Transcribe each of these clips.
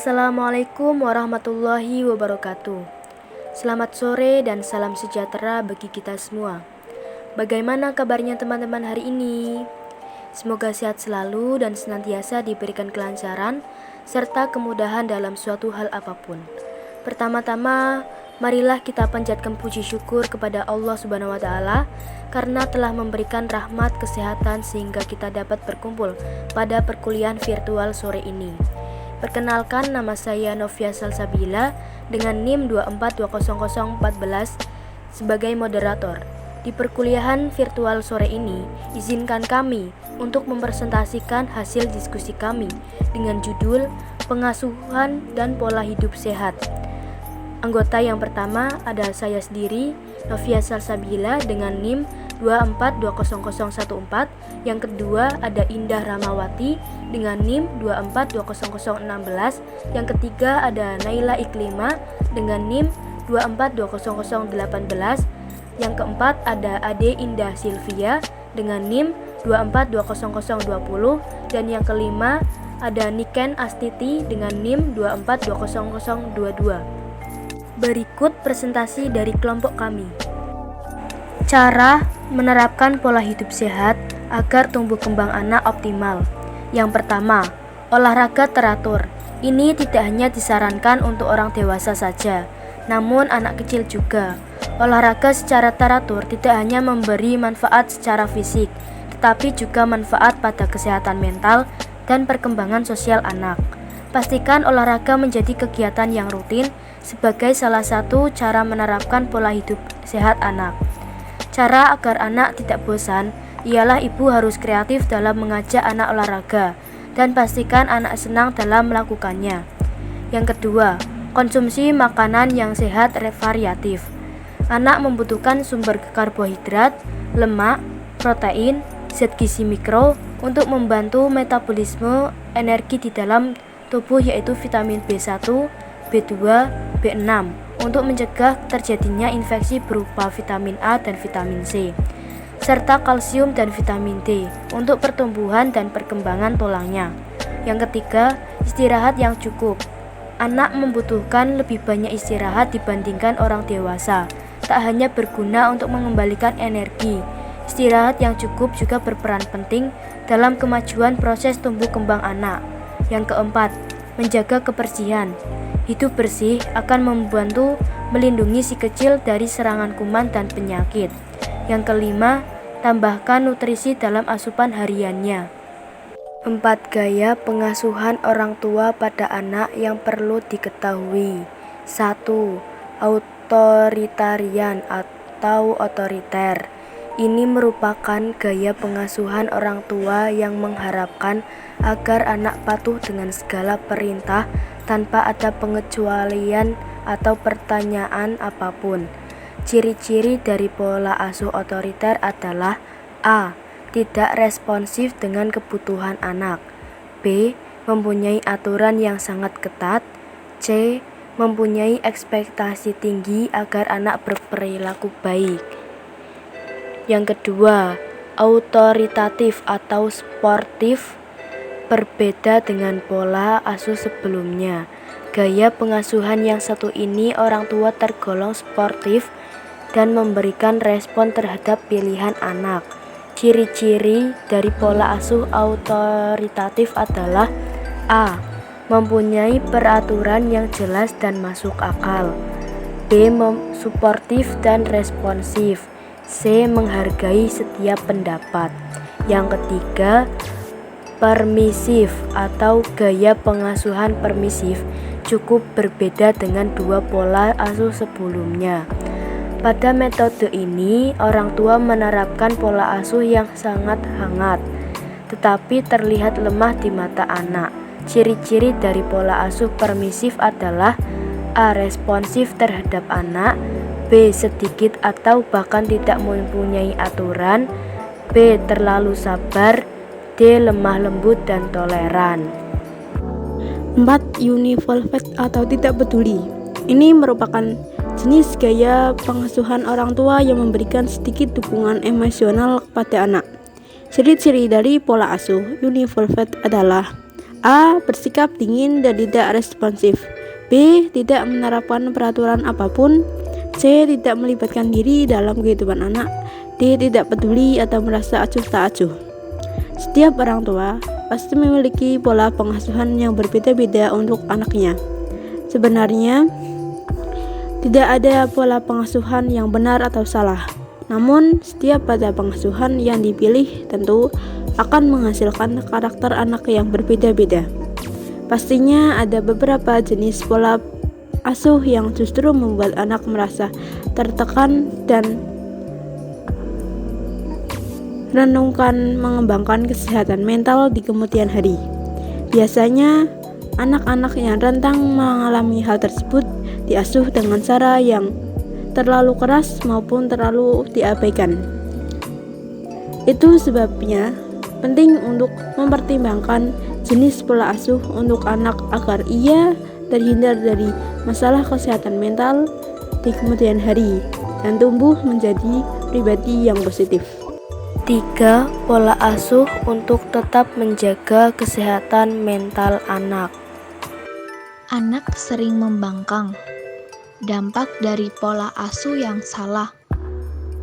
Assalamualaikum warahmatullahi wabarakatuh. Selamat sore dan salam sejahtera bagi kita semua. Bagaimana kabarnya teman-teman hari ini? Semoga sehat selalu dan senantiasa diberikan kelancaran serta kemudahan dalam suatu hal apapun. Pertama-tama, marilah kita panjatkan puji syukur kepada Allah Subhanahu wa taala karena telah memberikan rahmat kesehatan sehingga kita dapat berkumpul pada perkuliahan virtual sore ini. Perkenalkan, nama saya Novia Salsabila dengan NIM 2420014 sebagai moderator. Di perkuliahan virtual sore ini, izinkan kami untuk mempresentasikan hasil diskusi kami dengan judul Pengasuhan dan Pola Hidup Sehat. Anggota yang pertama ada saya sendiri, Novia Salsabila dengan NIM 2420014. Yang kedua ada Indah Ramawati dengan NIM 2420016. Yang ketiga ada Naila Iklima dengan NIM 2420018. Yang keempat ada Ade Indah Silvia dengan NIM 2420020. Dan yang kelima ada Niken Astiti dengan NIM 2420022. Berikut presentasi dari kelompok kami. Cara menerapkan pola hidup sehat agar tumbuh kembang anak optimal. Yang pertama, olahraga teratur. Ini tidak hanya disarankan untuk orang dewasa saja, namun anak kecil juga. Olahraga secara teratur tidak hanya memberi manfaat secara fisik, tetapi juga manfaat pada kesehatan mental dan perkembangan sosial anak. Pastikan olahraga menjadi kegiatan yang rutin sebagai salah satu cara menerapkan pola hidup sehat anak. Cara agar anak tidak bosan ialah ibu harus kreatif dalam mengajak anak olahraga dan pastikan anak senang dalam melakukannya. Yang kedua, konsumsi makanan yang sehat variatif. Anak membutuhkan sumber karbohidrat, lemak, protein, zat gizi mikro untuk membantu metabolisme energi di dalam tubuh yaitu vitamin B1, B2, B6 untuk mencegah terjadinya infeksi berupa vitamin A dan vitamin C, serta kalsium dan vitamin D untuk pertumbuhan dan perkembangan tulangnya. Yang ketiga, istirahat yang cukup. Anak membutuhkan lebih banyak istirahat dibandingkan orang dewasa. Tak hanya berguna untuk mengembalikan energi, istirahat yang cukup juga berperan penting dalam kemajuan proses tumbuh kembang anak. Yang keempat, menjaga kebersihan. Hidup bersih akan membantu melindungi si kecil dari serangan kuman dan penyakit. Yang kelima, tambahkan nutrisi dalam asupan hariannya. 4 gaya pengasuhan orang tua pada anak yang perlu diketahui. 1. Authoritarian atau otoriter. Ini merupakan gaya pengasuhan orang tua yang mengharapkan agar anak patuh dengan segala perintah tanpa ada pengecualian atau pertanyaan apapun. Ciri-ciri dari pola asuh otoriter adalah A. Tidak responsif dengan kebutuhan anak. B. Mempunyai aturan yang sangat ketat. C. Mempunyai ekspektasi tinggi agar anak berperilaku baik. Yang kedua, autoritatif atau sportif. Berbeda dengan pola asuh sebelumnya. Gaya pengasuhan yang satu ini orang tua tergolong sportif dan memberikan respon terhadap pilihan anak. Ciri-ciri dari pola asuh autoritatif adalah A. Mempunyai peraturan yang jelas dan masuk akal. B. Suportif dan responsif. C. Menghargai setiap pendapat. Yang ketiga, permisif atau gaya pengasuhan permisif cukup berbeda dengan dua pola asuh sebelumnya. Pada metode ini, orang tua menerapkan pola asuh yang sangat hangat, tetapi terlihat lemah di mata anak. Ciri-ciri dari pola asuh permisif adalah A. Responsif terhadap anak. B. Sedikit atau bahkan tidak mempunyai aturan. B. Terlalu sabar. D. Lemah lembut dan toleran. 4. Univolvet atau tidak peduli. Ini merupakan jenis gaya pengasuhan orang tua yang memberikan sedikit dukungan emosional kepada anak. Ciri-ciri dari pola asuh univolvet adalah A. Bersikap dingin dan tidak responsif. B. Tidak menerapkan peraturan apapun. C. Tidak melibatkan diri dalam kehidupan anak. D. Tidak peduli atau merasa acuh tak acuh. Setiap orang tua pasti memiliki pola pengasuhan yang berbeda-beda untuk anaknya. Sebenarnya, tidak ada pola pengasuhan yang benar atau salah. Namun, setiap pada pengasuhan yang dipilih tentu akan menghasilkan karakter anak yang berbeda-beda. Pastinya ada beberapa jenis pola asuh yang justru membuat anak merasa tertekan dan renungkan mengembangkan kesehatan mental di kemudian hari. Biasanya, anak-anak yang rentan mengalami hal tersebut diasuh dengan cara yang terlalu keras maupun terlalu diabaikan. Itu sebabnya penting untuk mempertimbangkan jenis pola asuh untuk anak agar ia terhindar dari masalah kesehatan mental di kemudian hari dan tumbuh menjadi pribadi yang positif. 3. Pola asuh untuk tetap menjaga kesehatan mental anak. Anak sering membangkang. Dampak dari pola asuh yang salah.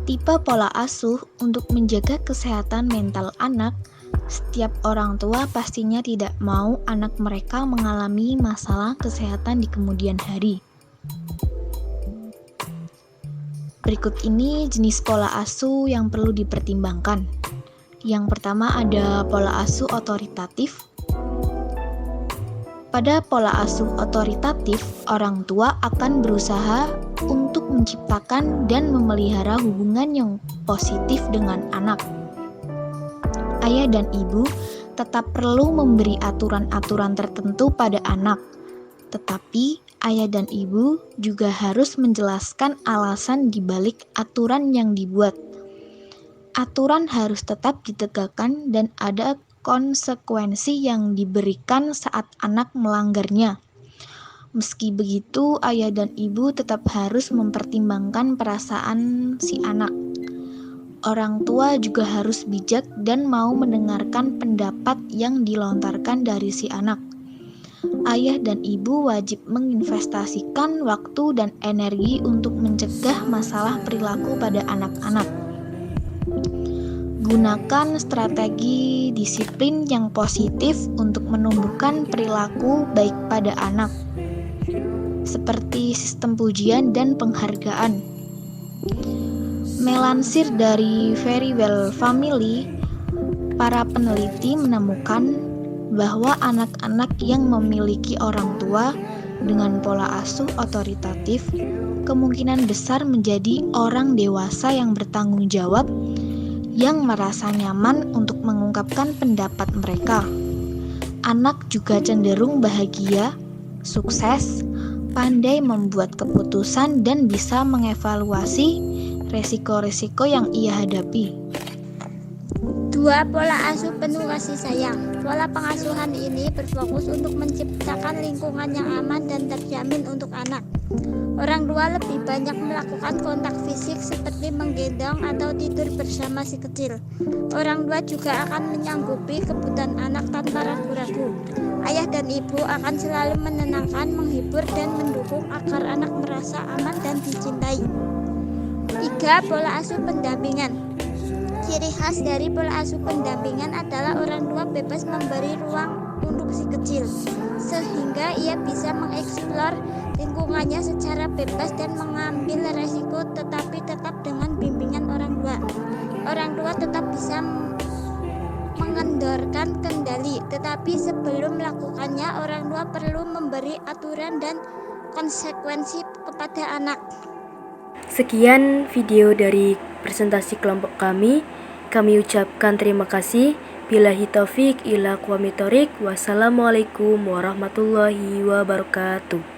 Tipe pola asuh untuk menjaga kesehatan mental anak. Setiap orang tua pastinya tidak mau anak mereka mengalami masalah kesehatan di kemudian hari. Berikut ini jenis pola asuh yang perlu dipertimbangkan. Yang pertama ada pola asuh otoritatif. Pada pola asuh otoritatif, orang tua akan berusaha untuk menciptakan dan memelihara hubungan yang positif dengan anak. Ayah dan ibu tetap perlu memberi aturan-aturan tertentu pada anak, tetapi ayah dan ibu juga harus menjelaskan alasan di balik aturan yang dibuat. Aturan harus tetap ditegakkan dan ada konsekuensi yang diberikan saat anak melanggarnya. Meski begitu, ayah dan ibu tetap harus mempertimbangkan perasaan si anak. Orang tua juga harus bijak dan mau mendengarkan pendapat yang dilontarkan dari si anak. Ayah dan ibu wajib menginvestasikan waktu dan energi untuk mencegah masalah perilaku pada anak-anak. Gunakan strategi disiplin yang positif untuk menumbuhkan perilaku baik pada anak, seperti sistem pujian dan penghargaan. Melansir dari Very Well Family, para peneliti menemukan bahwa anak-anak yang memiliki orang tua dengan pola asuh otoritatif kemungkinan besar menjadi orang dewasa yang bertanggung jawab, yang merasa nyaman untuk mengungkapkan pendapat mereka. Anak juga cenderung bahagia, sukses, pandai membuat keputusan dan bisa mengevaluasi resiko-resiko yang ia hadapi. 2. Pola asuh penuh kasih sayang. Pola pengasuhan ini berfokus untuk menciptakan lingkungan yang aman dan terjamin untuk anak. Orang tua lebih banyak melakukan kontak fisik seperti menggendong atau tidur bersama si kecil. Orang tua juga akan menyanggupi kebutuhan anak tanpa ragu-ragu. Ayah dan ibu akan selalu menenangkan, menghibur, dan mendukung agar anak merasa aman dan dicintai. 3. Pola asuh pendampingan. Ciri khas dari pola asuh pendampingan adalah orang tua bebas memberi ruang untuk si kecil, sehingga ia bisa mengeksplor lingkungannya secara bebas dan mengambil resiko, tetapi tetap dengan bimbingan orang tua. Orang tua tetap bisa mengendorkan kendali, tetapi sebelum melakukannya, orang tua perlu memberi aturan dan konsekuensi kepada anak. Sekian video dari presentasi kelompok kami. Kami ucapkan terima kasih. Billahi taufik ila aqwamit thoriq. Wassalamualaikum warahmatullahi wabarakatuh.